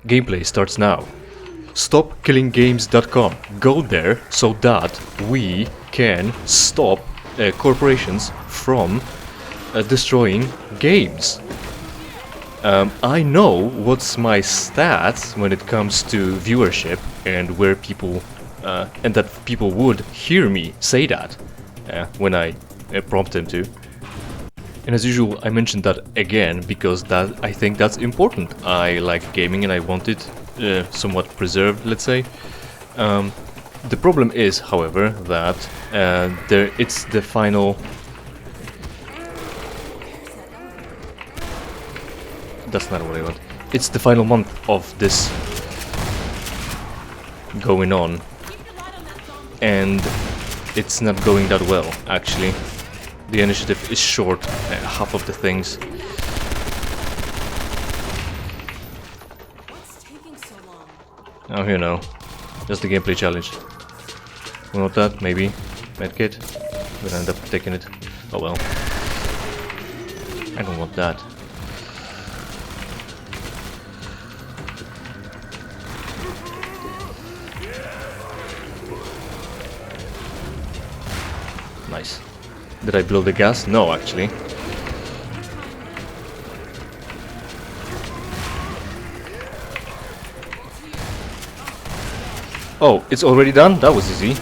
Gameplay starts now. StopKillingGames.com. Go there so that we can stop corporations from destroying games. I know what's my stats when it comes to viewership and where people and that people would hear me say that when I prompt them to. And as usual, I mentioned that again because I think that's important. I like gaming and I want it somewhat preserved, let's say. The problem is, however, that it's the final. That's not what I want. It's the final month of this going on, and it's not going that well, actually. The initiative is short half of the things. What's taking so long? Oh, you know, just the gameplay challenge. We want that, maybe. Medkit. We'll end up taking it. Oh well. I don't want that. Nice. Did I blow the gas? No, actually. Oh, it's already done? That was easy.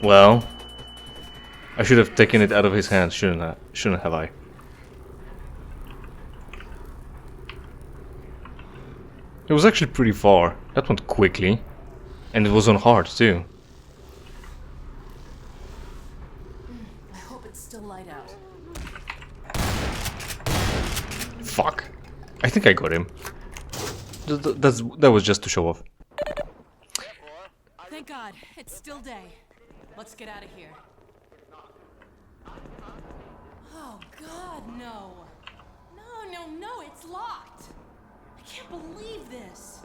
Well, I should have taken it out of his hands, shouldn't have I? It was actually pretty far. That went quickly. And it was on hard too. I hope it's still light out. Fuck. I think I got him. That was just to show off. Thank God, it's still day. Let's get out of here. Oh God, no. No, it's locked. I can't believe this.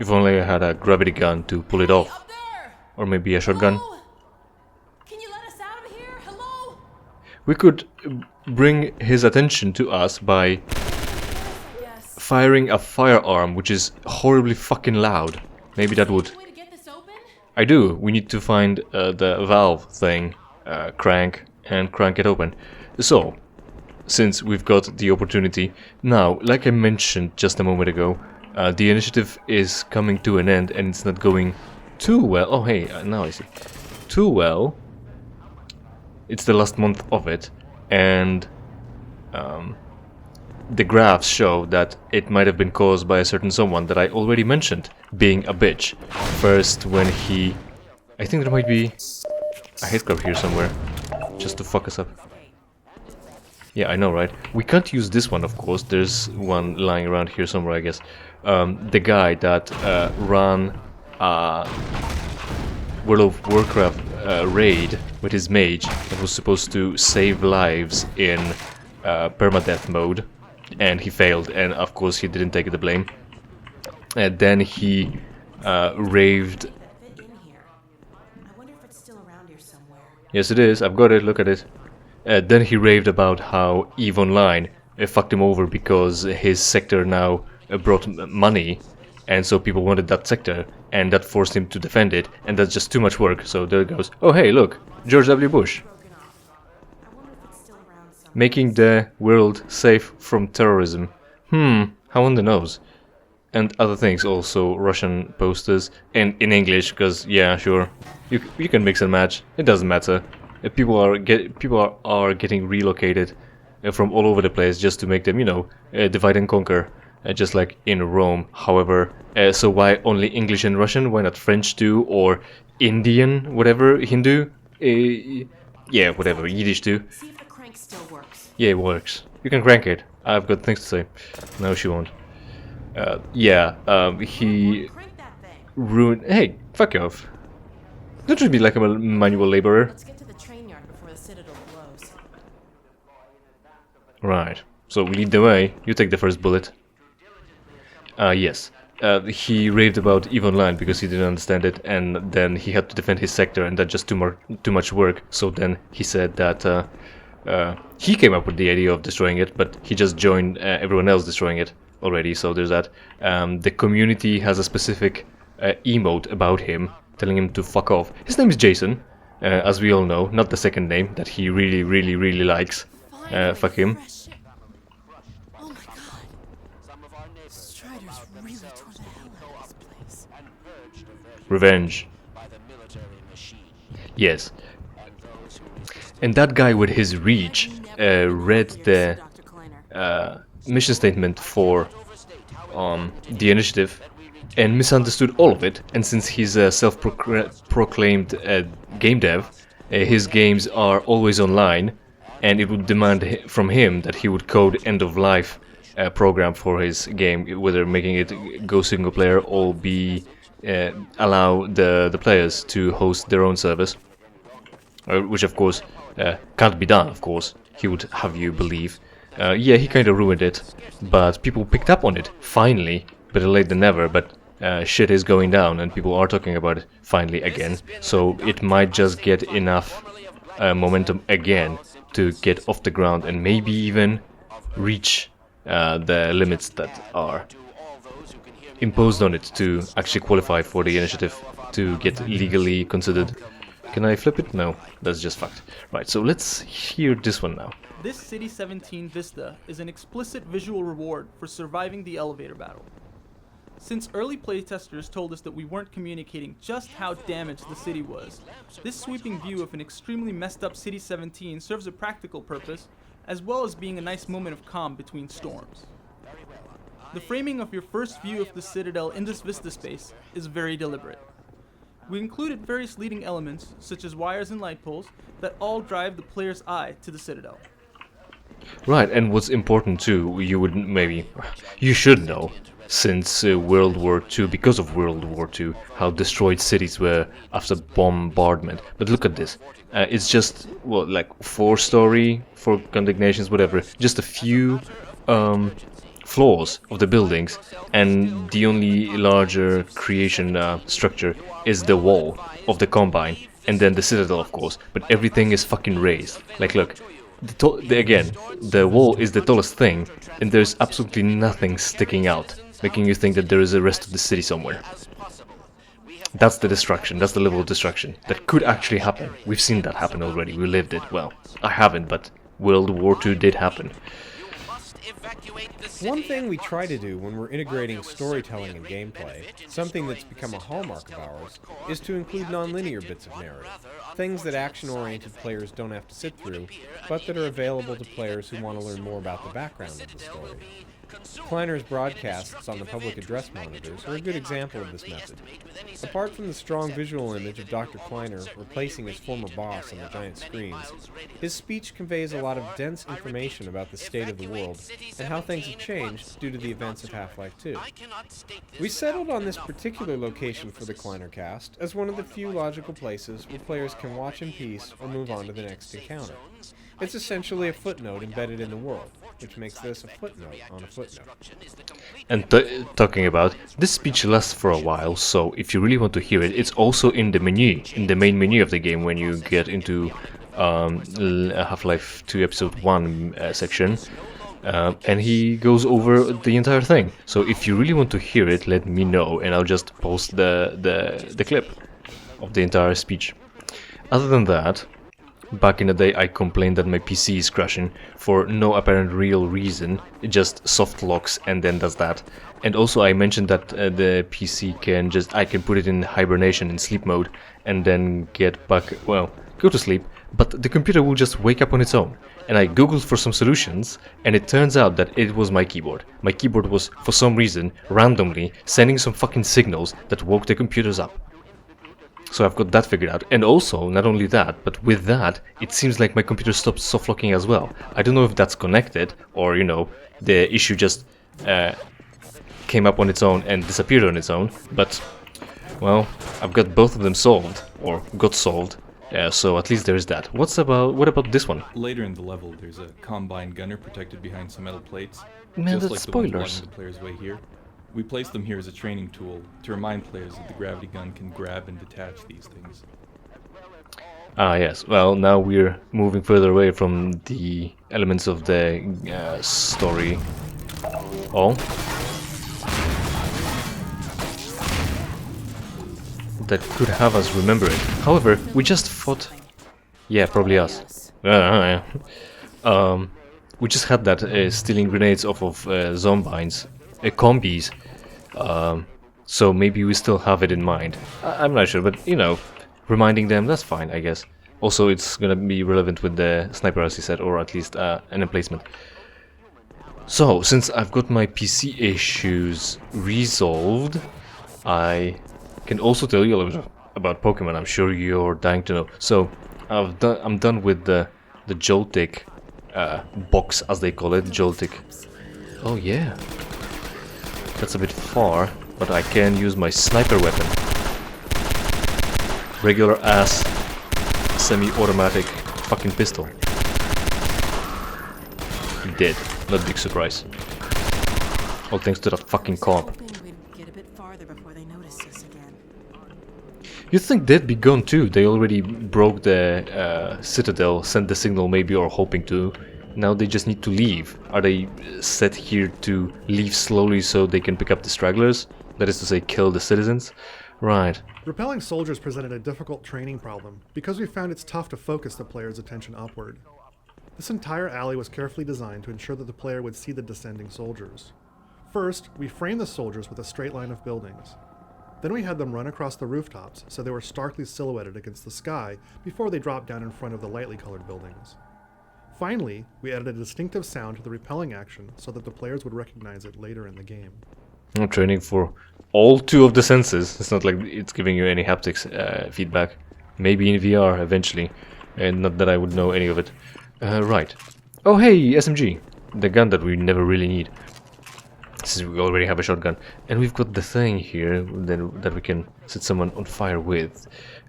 If only I had a gravity gun to pull it off. Up there! Or maybe a shotgun. Hello? Can you let us out of here? Hello? We could bring his attention to us by Yes. firing a firearm, which is horribly fucking loud. Maybe that would... Way to get this open? I do. We need to find the valve thing, crank, and crank it open. So, since we've got the opportunity, now, like I mentioned just a moment ago, the initiative is coming to an end and it's not going too well. Oh hey, now I see. Too well. It's the last month of it, and the graphs show that it might have been caused by a certain someone that I already mentioned being a bitch. First when he... I think there might be a headcrab here somewhere, just to fuck us up. Yeah, I know, right? We can't use this one, of course. There's one lying around here somewhere, I guess. The guy that ran World of Warcraft raid with his mage that was supposed to save lives in permadeath mode, and he failed, and of course he didn't take the blame. And then he raved. Fit in here. I wonder if it's still around here somewhere. Yes, it is. I've got it. Look at it. Then he raved about how EVE Online fucked him over because his sector now brought money, and so people wanted that sector, and that forced him to defend it, and that's just too much work. So there it goes. Oh hey, look, George W. Bush, Broken off. I wonder if it's still around somewhere. making the world safe from terrorism. How on the nose. And other things also, Russian posters, and in English, because yeah, sure, you can mix and match. It doesn't matter. People are getting relocated from all over the place just to make them, you know, divide and conquer, just like in Rome. However, so why only English and Russian? Why not French too, or Indian, whatever, Hindu? Yeah, whatever, Yiddish too. See if the crank still works. Yeah, it works. You can crank it. I've got things to say. No, she won't. He Crank that thing. ruined... Hey, fuck you off. Don't treat me like I'm a manual laborer. Let's get to the train yard before the citadel blows. Right. So we lead the way. You take the first bullet. Yes. he raved about EVE Online because he didn't understand it, and then he had to defend his sector, and that just too much work. So then he said that he came up with the idea of destroying it, but he just joined everyone else destroying it already. So there's that. The community has a specific emote about him, telling him to fuck off. His name is Jason, as we all know, not the second name that he really, really, really likes. Fuck him. Oh my god. Strider's really tore the hell out of this place. Revenge. Yes. And that guy with his reach read the Dr. Kleiner. mission statement for the initiative and misunderstood all of it. And since he's a self-proclaimed game dev, his games are always online, and it would demand from him that he would code end-of-life program for his game, whether making it go single player or be allow the players to host their own service, which of course can't be done. Of course, he would have you believe. Yeah, he kind of ruined it, but people picked up on it finally. Better late than never. But shit is going down, and people are talking about it finally again. So it might just get enough momentum again to get off the ground and maybe even reach the limits that are imposed on it to actually qualify for the initiative to get legally considered. Can I flip it? No, that's just fact. Right, so let's hear this one now. This City 17 Vista is an explicit visual reward for surviving the elevator battle. Since early playtesters told us that we weren't communicating just how damaged the city was, this sweeping view of an extremely messed up City 17 serves a practical purpose, as well as being a nice moment of calm between storms. The framing of your first view of the Citadel in this Vista space is very deliberate. We included various leading elements, such as wires and light poles, that all drive the player's eye to the Citadel. Right, and what's important too, you should know, since World War II, because of World War II, how destroyed cities were after bombardment. But look at this. It's just, well, like 4-story, 4 condemnations, whatever, just a few floors of the buildings, and the only larger creation structure is the wall of the Combine, and then the Citadel, of course, but everything is fucking raised. Like, look, the wall is the tallest thing, and there's absolutely nothing sticking out, making you think that there is a rest of the city somewhere. That's the destruction, that's the level of destruction that could actually happen. We've seen that happen already, we lived it. Well, I haven't, but World War II did happen. One thing we try to do when we're integrating storytelling and gameplay, something that's become a hallmark of ours, is to include non-linear bits of narrative, things that action-oriented players don't have to sit through, but that are available to players who want to learn more about the background of the story. Kleiner's broadcasts on the public address monitors are a good example of this method. Apart from the strong visual image of Dr. Kleiner replacing his former boss on the giant screens, his speech conveys a lot of dense information about the state of the world and how things have changed due to the events of Half-Life 2. We settled on this particular location for the Kleiner cast as one of the few logical places where players can watch in peace or move on to the next encounter. It's essentially a footnote embedded in the world, which makes this a footnote on a footnote. And talking about, this speech lasts for a while, so if you really want to hear it, it's also in the menu, in the main menu of the game when you get into Half-Life 2 Episode 1 section, and he goes over the entire thing. So if you really want to hear it, let me know, and I'll just post the clip of the entire speech. Other than that, back in the day I complained that my PC is crashing for no apparent real reason, it just soft locks and then does that. And also I mentioned that the PC I can put it in hibernation, in sleep mode, and then get back, well, go to sleep, but the computer will just wake up on its own. And I googled for some solutions, and it turns out that it was my keyboard. My keyboard was, for some reason, randomly sending some fucking signals that woke the computers up. So I've got that figured out. And also, not only that, but with that, it seems like my computer stopped soft locking as well. I don't know if that's connected, or, you know, the issue just came up on its own and disappeared on its own. But, well, I've got both of them solved, or got solved. So at least there's that. What about this one? Later in the level, there's a Combine gunner protected behind some metal plates. Man, just that's like the one spoilers. blocking the player's way here. We place them here as a training tool to remind players that the gravity gun can grab and detach these things. Ah, yes. Well, now we're moving further away from the elements of the story. Oh. That could have us remember it. However, we just fought... Yeah, probably us. We just had that stealing grenades off of zombies, combis. So maybe we still have it in mind. I'm not sure, but you know, reminding them, that's fine, I guess. Also, it's gonna be relevant with the sniper, as you said, or at least an emplacement. So, since I've got my PC issues resolved, I can also tell you a little bit about Pokemon. I'm sure you're dying to know. So, I'm done with the Joltik box, as they call it, Joltik. Oh yeah, that's a bit far, but I can use my sniper weapon. Regular ass semi-automatic fucking pistol. Dead. Not big surprise. All thanks to that fucking comp. Get a bit farther before they notice us again. You'd think they'd be gone too. They already broke the citadel, sent the signal maybe, or hoping to. Now they just need to leave. Are they set here to leave slowly so they can pick up the stragglers? That is to say, kill the citizens? Right. Repelling soldiers presented a difficult training problem, because we found it's tough to focus the player's attention upward. This entire alley was carefully designed to ensure that the player would see the descending soldiers. First, we framed the soldiers with a straight line of buildings. Then we had them run across the rooftops so they were starkly silhouetted against the sky before they dropped down in front of the lightly colored buildings. Finally, we added a distinctive sound to the repelling action so that the players would recognize it later in the game. I'm training for all two of the senses. It's not like it's giving you any haptics feedback. Maybe in VR eventually, and not that I would know any of it. Right. Oh hey, SMG, the gun that we never really need, since we already have a shotgun, and we've got the thing here that we can set someone on fire with.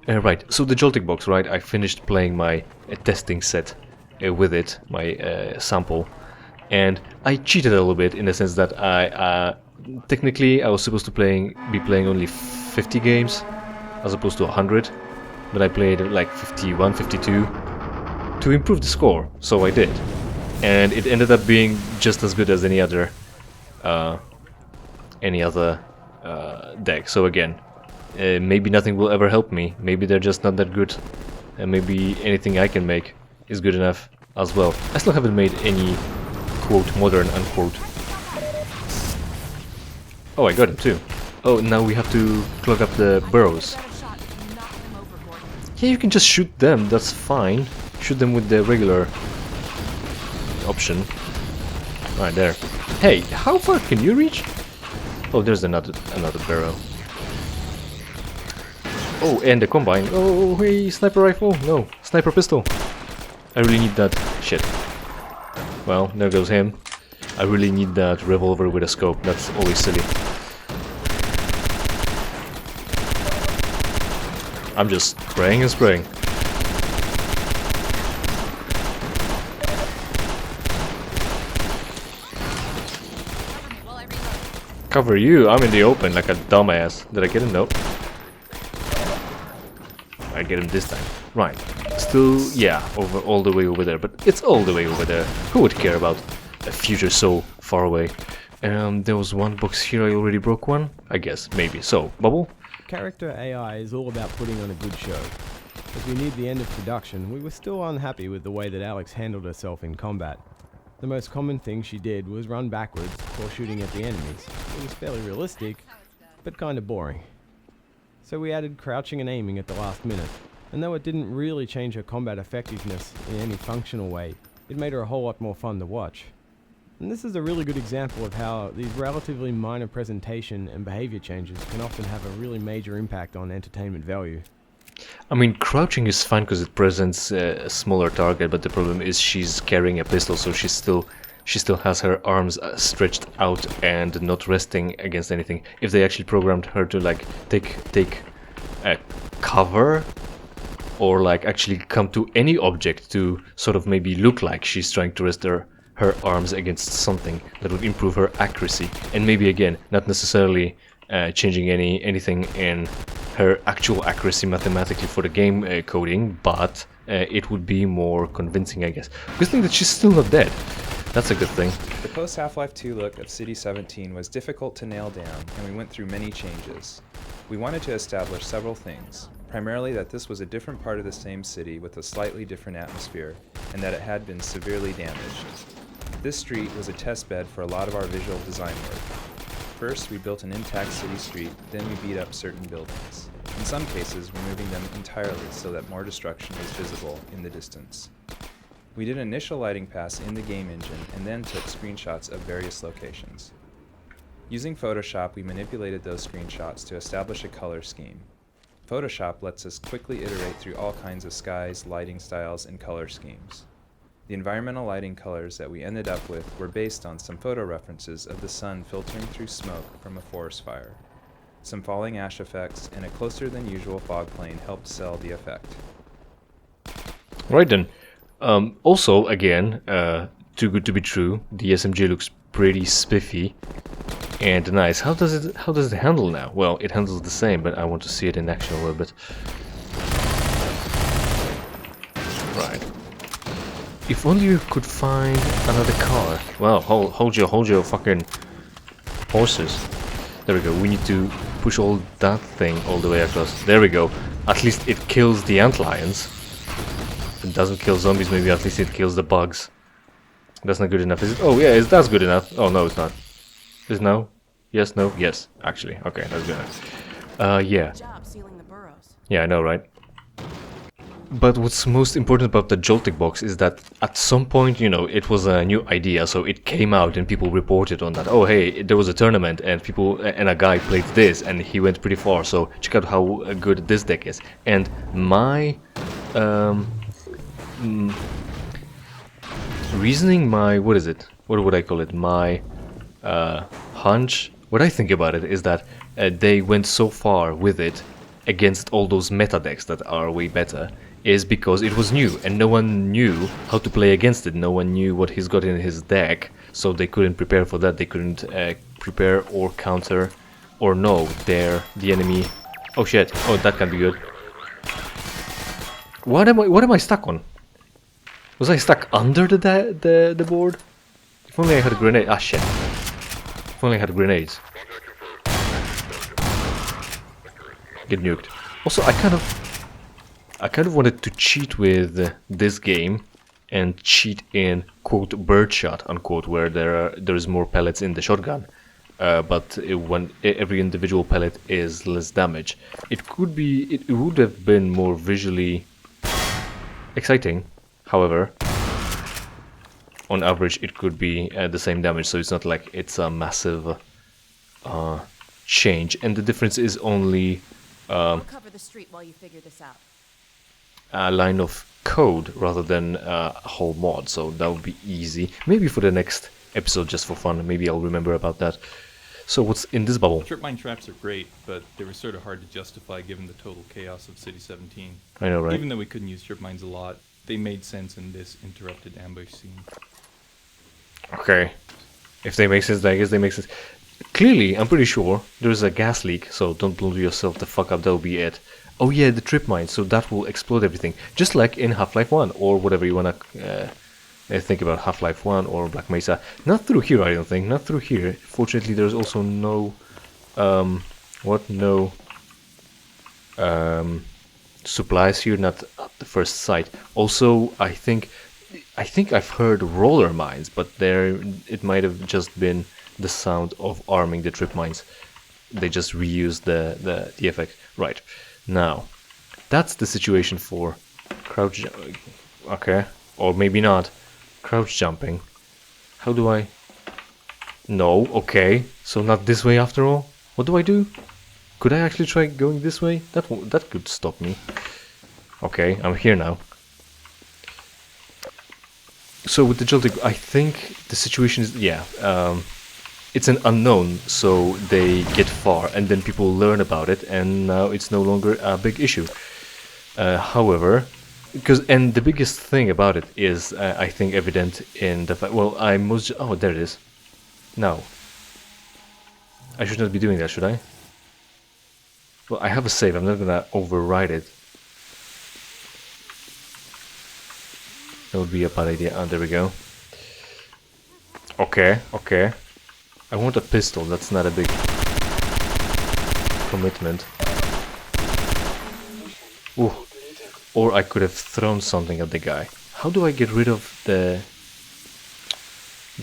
Right. So the Joltik box, right? I finished playing my testing set with it, my sample, and I cheated a little bit in the sense that I technically I was supposed to be playing only 50 games as opposed to 100, but I played like 51, 52 to improve the score, so I did, and it ended up being just as good as any other deck. So again, maybe nothing will ever help me. Maybe they're just not that good, and maybe anything I can make is good enough as well. I still haven't made any quote modern unquote. Oh, I got him too. Oh, now we have to clog up the burrows. Yeah, you can just shoot them, that's fine. Shoot them with the regular option. Right there. Hey, how far can you reach? Oh, there's another barrel. Oh, and the combine. Oh, hey, sniper rifle. No, sniper pistol. I really need that. Shit. Well, there goes him. I really need that revolver with a scope. That's always silly. I'm just spraying and spraying. Cover you? I'm in the open like a dumbass. Did I get him? Nope. I get him this time. Right. Still, yeah, all the way over there. But it's all the way over there. Who would care about a future so far away? There was one box here. I already broke one. I guess, maybe. So, Bubble? Character AI is all about putting on a good show. As we neared the end of production, we were still unhappy with the way that Alex handled herself in combat. The most common thing she did was run backwards while shooting at the enemies. It was fairly realistic, but kind of boring. So we added crouching and aiming at the last minute, and though it didn't really change her combat effectiveness in any functional way, it made her a whole lot more fun to watch. And this is a really good example of how these relatively minor presentation and behavior changes can often have a really major impact on entertainment value. I mean, crouching is fine because it presents a smaller target, but the problem is she's carrying a pistol, so she still has her arms stretched out and not resting against anything. If they actually programmed her to like take a cover, or like actually come to any object to sort of maybe look like she's trying to rest her her arms against something that would improve her accuracy, and maybe again, not necessarily changing anything in her actual accuracy mathematically for the game coding, but it would be more convincing, I guess. Good thing that she's still not dead. That's a good thing. The post-Half-Life 2 look of City 17 was difficult to nail down, and we went through many changes. We wanted to establish several things, primarily that this was a different part of the same city with a slightly different atmosphere, and that it had been severely damaged. This street was a test bed for a lot of our visual design work. First, we built an intact city street, then we beat up certain buildings. In some cases, removing them entirely so that more destruction was visible in the distance. We did an initial lighting pass in the game engine and then took screenshots of various locations. Using Photoshop, we manipulated those screenshots to establish a color scheme. Photoshop lets us quickly iterate through all kinds of skies, lighting styles, and color schemes. The environmental lighting colors that we ended up with were based on some photo references of the sun filtering through smoke from a forest fire. Some falling ash effects and a closer than usual fog plane helped sell the effect. Right then. Also, again, too good to be true, the SMG looks pretty spiffy and nice. How does it handle now? Well, it handles the same, but I want to see it in action a little bit. Right. If only you could find another car. Well, hold your fucking horses. There we go. We need to push all that thing all the way across. There we go. At least it kills the antlions. If it doesn't kill zombies, maybe at least it kills the bugs. That's not good enough, is it? Oh yeah, that's good enough. Oh no, it's not. Is no? Yes, no? Yes, actually. Okay, that's good enough. Yeah. Good job sealing the burrows. Yeah, I know, right? But what's most important about the Joltic box is that at some point, you know, it was a new idea, so it came out and people reported on that. Oh, hey, there was a tournament and a guy played this and he went pretty far, so check out how good this deck is. And my reasoning, what would I call it? My hunch, what I think about it is that they went so far with it against all those meta decks that are way better, is because it was new and no one knew how to play against it. No one knew what he's got in his deck, so they couldn't prepare for that. They couldn't prepare or counter or know the enemy. Oh shit! Oh, that can be good. What am I stuck on? Was I stuck under the board? If only I had a grenade. Ah shit! If only I had grenades. Get nuked. Also, I kind of wanted to cheat with this game and cheat in quote birdshot unquote, where there is more pellets in the shotgun, but when every individual pellet is less damage. It would have been more visually exciting. However, on average, it could be the same damage, so it's not like it's a massive change, and the difference is only I'll cover the street while you figure this out. a line of code rather than a whole mod, so that would be easy. Maybe for the next episode, just for fun, maybe I'll remember about that. So what's in this bubble? Trip mine traps are great, but they were sort of hard to justify given the total chaos of City 17. I know, right? Even though we couldn't use trip mines a lot, they made sense in this interrupted ambush scene. Okay. If they make sense, I guess they make sense. Clearly, I'm pretty sure there's a gas leak, so don't blow yourself the fuck up, that'll be it. Oh yeah, the trip mine, so that will explode everything. Just like in Half-Life 1, or whatever you wanna think about Half-Life 1 or Black Mesa. Not through here, I don't think, not through here. Fortunately, there's also no... supplies here, not at the first sight. Also, I think I've heard roller mines, but it might have just been the sound of arming the trip mines. They just reused the effect. Right. Now, that's the situation for crouch. Okay, or maybe not. Crouch jumping. How do I? No. Okay. So not this way after all. What do I do? Could I actually try going this way? That could stop me. Okay, I'm here now. So with the Joltic, I think the situation is, it's an unknown, so they get far, and then people learn about it, and now it's no longer a big issue. However, because and the biggest thing about it is I think evident in the fact. Well, I must. Oh, there it is. No. I should not be doing that, should I? Well, I have a save. I'm not gonna override it. That would be a bad idea. Oh, there we go. Okay, okay. I want a pistol. That's not a big commitment. Ooh. Or I could have thrown something at the guy. How do I get rid of the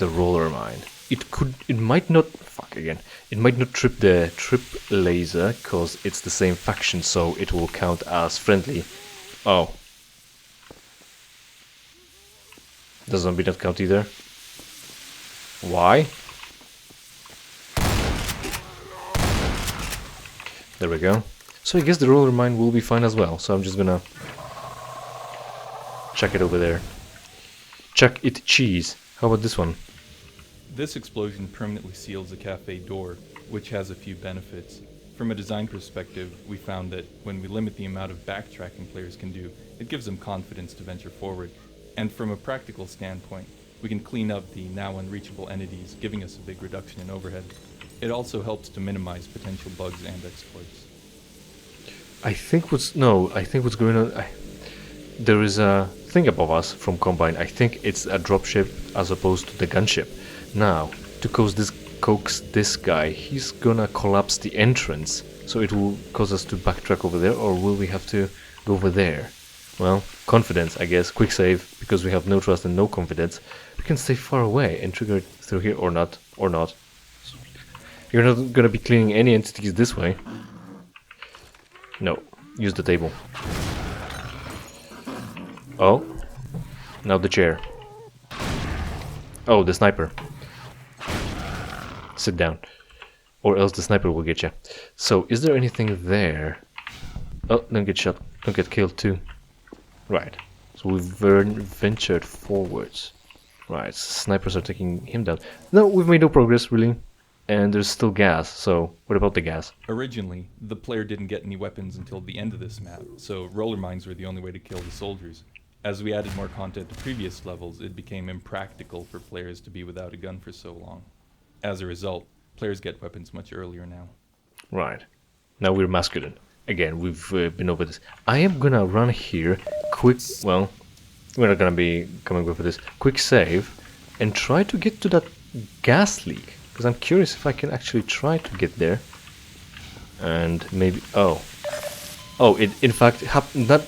roller mine? It might not, fuck again. It might not trip the trip laser because it's the same faction, so it will count as friendly. Oh. Does zombie not count either? Why? There we go. So I guess the roller mine will be fine as well. So I'm just gonna chuck it over there. Chuck it cheese. How about this one? This explosion permanently seals the cafe door, which has a few benefits. From a design perspective, we found that when we limit the amount of backtracking players can do, it gives them confidence to venture forward. And from a practical standpoint, we can clean up the now unreachable entities, giving us a big reduction in overhead. It also helps to minimize potential bugs and exploits. I think what's going on. There is a thing above us from Combine. I think it's a dropship as opposed to the gunship. Now, to coax this guy, he's gonna collapse the entrance, so it will cause us to backtrack over there, or will we have to go over there? Well, confidence, I guess. Quick save, because we have no trust and no confidence. We can stay far away and trigger it through here, or not, or not. You're not gonna be cleaning any entities this way. No, use the table. Oh, now the chair. Oh, the sniper. Sit down, or else the sniper will get you. So, is there anything there? Oh, don't get shot. Don't get killed too. Right. So we've ventured forwards. Right. Snipers are taking him down. No, we've made no progress really, and there's still gas. So, what about the gas? Originally, the player didn't get any weapons until the end of this map, so roller mines were the only way to kill the soldiers. As we added more content to previous levels, it became impractical for players to be without a gun for so long. As a result, players get weapons much earlier now. Right. Now we're masculine. Again, we've been over this. I am gonna run here, quick, well, we're not gonna be coming back for this. Quick save, and try to get to that gas leak. Because I'm curious if I can actually try to get there. And maybe, oh, it in fact happened, not,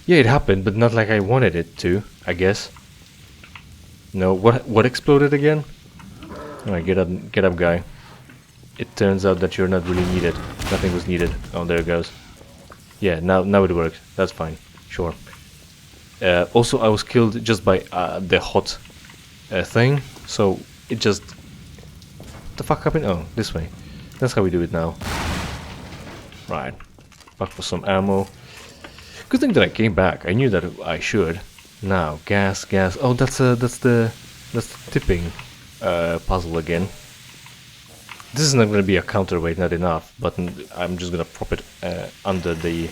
yeah, it happened, but not like I wanted it to, I guess. No, what exploded again? Alright, get up, guy. It turns out that you're not really needed. Nothing was needed. Oh, there it goes. Yeah, now it works. That's fine. Sure. Also, I was killed just by the hot thing. So, it just... What the fuck happened? Oh, this way. That's how we do it now. Right. Back for some ammo. Good thing that I came back. I knew that I should. Now, gas. Oh, that's the tipping puzzle again. This is not going to be a counterweight, not enough, but I'm just going to prop it under the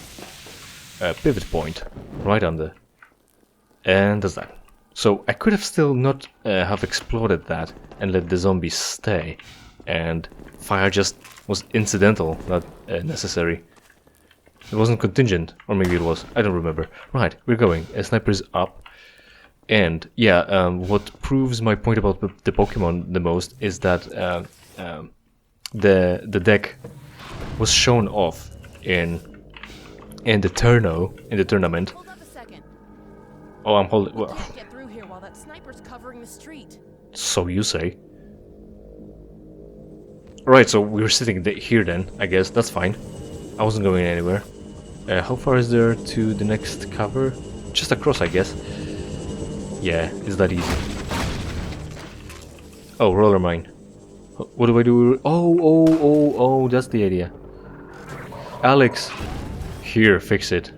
pivot point, right under, and that's that. So I could have still not have exploded that and let the zombies stay, and fire just was incidental, not necessary. It wasn't contingent, or maybe it was, I don't remember. Right, we're going. A sniper is up. And yeah, what proves my point about the Pokemon the most is that the deck was shown off in the tournament. Hold up a second. Oh, I'm holding. We Well, can't get through here while that sniper's covering the street. so you say. Right, so we were sitting here then. I guess that's fine. I wasn't going anywhere. How far is there to the next cover? Just across, I guess. Yeah, it's that easy. Oh, roller mine. What do I do? Oh, that's the idea. Alex, here, fix it.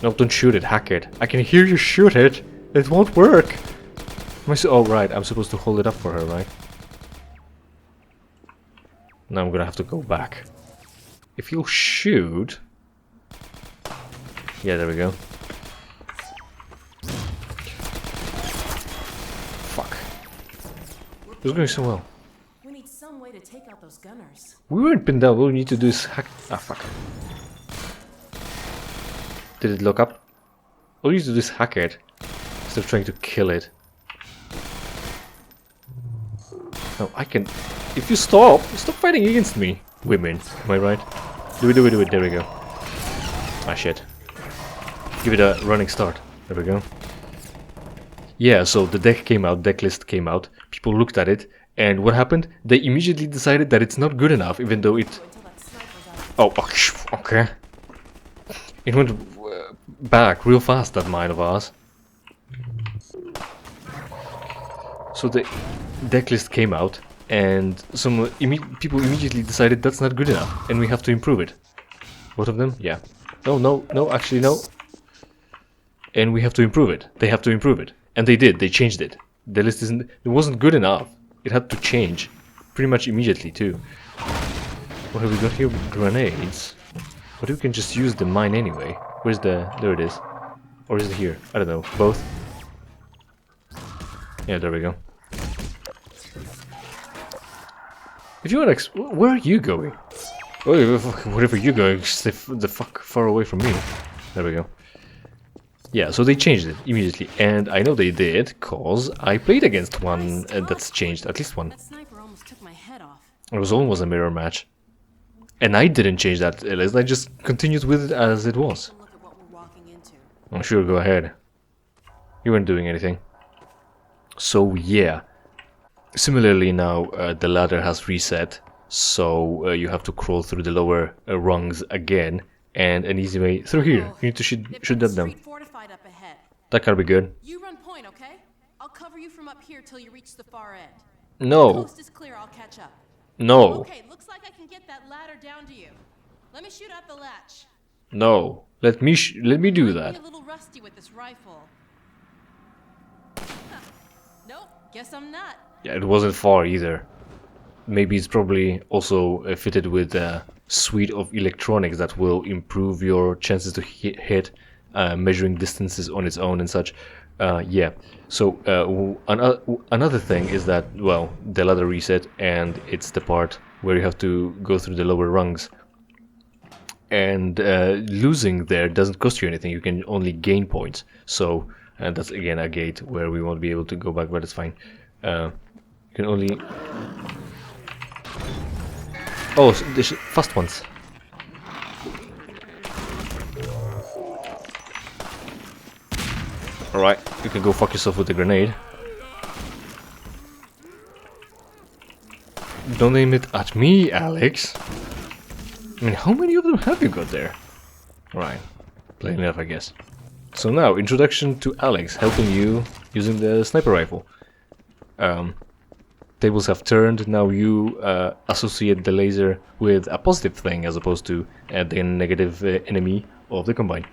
No, don't shoot it, hack it. I can hear you shoot it. It won't work. Oh, right, I'm supposed to hold it up for her, right? Now I'm gonna have to go back. If you shoot... Yeah, there we go. Fuck. It was going so well. We need some way to take out those gunners. We weren't pinned down. All we need to do is hack. Ah, fuck. Did it lock up? All we need to do is hack it instead of trying to kill it. No, I can. If you stop fighting against me, women. Am I right? Do it. There we go. Ah, shit. Give it a running start. There we go. Yeah, so the deck came out, deck list came out. People looked at it, and what happened? They immediately decided that it's not good enough, even though it. Oh, okay. It went back real fast, that mine of ours. So the deck list came out, and some people immediately decided that's not good enough, and we have to improve it. Both of them? Yeah. No, actually no. And we have to improve it. They have to improve it. And they did, they changed it. The list it wasn't good enough. It had to change. Pretty much immediately too. What have we got here? Grenades. But we can just use the mine anyway. Where's the... there it is. Or is it here? I don't know. Both? Yeah, there we go. If you want to... where are you going? Oh, wherever you're going, stay the fuck far away from me. There we go. Yeah, so they changed it immediately. And I know they did, cause I played against one that's changed. At least one. That sniper almost took my head off. It was almost a mirror match. And I didn't change that list, I just continued with it as it was. Look at what we're walking into. Oh, sure, go ahead. You weren't doing anything. So, yeah. Similarly now, the ladder has reset. So, you have to crawl through the lower rungs again. And an easy way through here. You need to shoot that down. Fortified up ahead. That can be good. You run point, okay? I'll cover you from up here till you reach the far end. No. The coast is clear, I'll catch up. No. Okay, looks like I can get that ladder down to you. Let me shoot out the latch. No. Let me do I'm that. a little rusty with this rifle. Nope, guess I'm not. Yeah, it wasn't far either. Maybe it's probably also fitted with a suite of electronics that will improve your chances to hit measuring distances on its own and such. Yeah. So another thing is that, well, the ladder reset, and it's the part where you have to go through the lower rungs. And losing there doesn't cost you anything. You can only gain points. So that's again a gate where we won't be able to go back, but it's fine. You can only... Oh, so the fast ones. Alright, you can go fuck yourself with the grenade. Don't aim it at me, Alex. I mean, how many of them have you got there? Right, plain enough, I guess. So now, introduction to Alex, helping you using the sniper rifle. Tables have turned. Now you associate the laser with a positive thing as opposed to the negative enemy of the combine.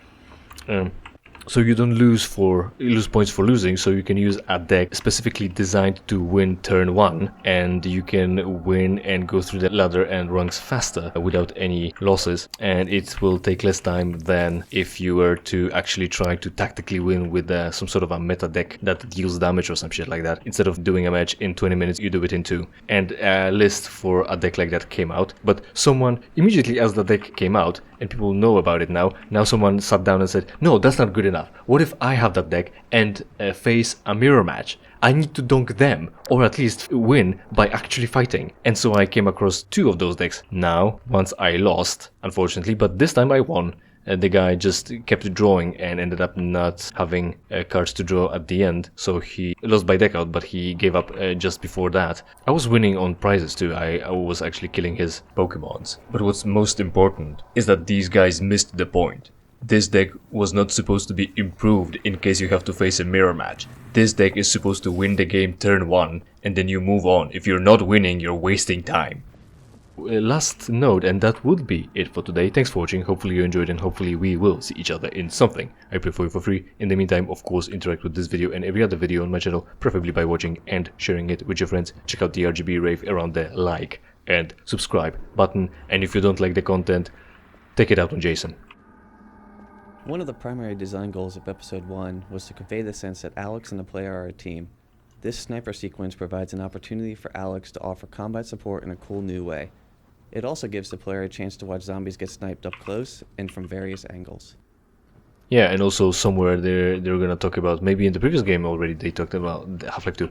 So you don't lose points for losing, so you can use a deck specifically designed to win turn 1, and you can win and go through the ladder and rungs faster without any losses, and it will take less time than if you were to actually try to tactically win with some sort of a meta deck that deals damage or some shit like that. Instead of doing a match in 20 minutes, you do it in 2. And a list for a deck like that came out, but someone, immediately as the deck came out, and people know about it now someone sat down and said, no, that's not good enough. What if I have that deck and face a mirror match? I need to donk them, or at least win by actually fighting. And so I came across 2 of those decks. Now, once I lost, unfortunately, but this time I won. The guy just kept drawing and ended up not having cards to draw at the end, so he lost by deck out, but he gave up just before that. I was winning on prizes too. I was actually killing his Pokemons. But what's most important is that these guys missed the point. This deck was not supposed to be improved in case you have to face a mirror match. This deck is supposed to win the game turn 1, and then you move on. If you're not winning, you're wasting time. Last note, and that would be it for today. Thanks for watching, hopefully you enjoyed, and hopefully we will see each other in something I play for you for free. In the meantime, of course, interact with this video and every other video on my channel, preferably by watching and sharing it with your friends. Check out the RGB rave around the like and subscribe button, and if you don't like the content, take it out on Jason. One of the primary design goals of Episode 1 was to convey the sense that Alex and the player are a team. This sniper sequence provides an opportunity for Alex to offer combat support in a cool new way. It also gives the player a chance to watch zombies get sniped up close and from various angles. Yeah, and also somewhere they're gonna talk about, maybe in the previous game already they talked about Half-Life 2.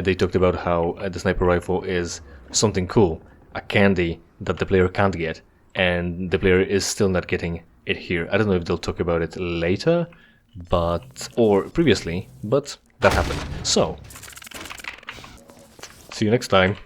They talked about how the sniper rifle is something cool, a candy that the player can't get, and the player is still not getting it here. I don't know if they'll talk about it later, or previously, but that happened. So, see you next time.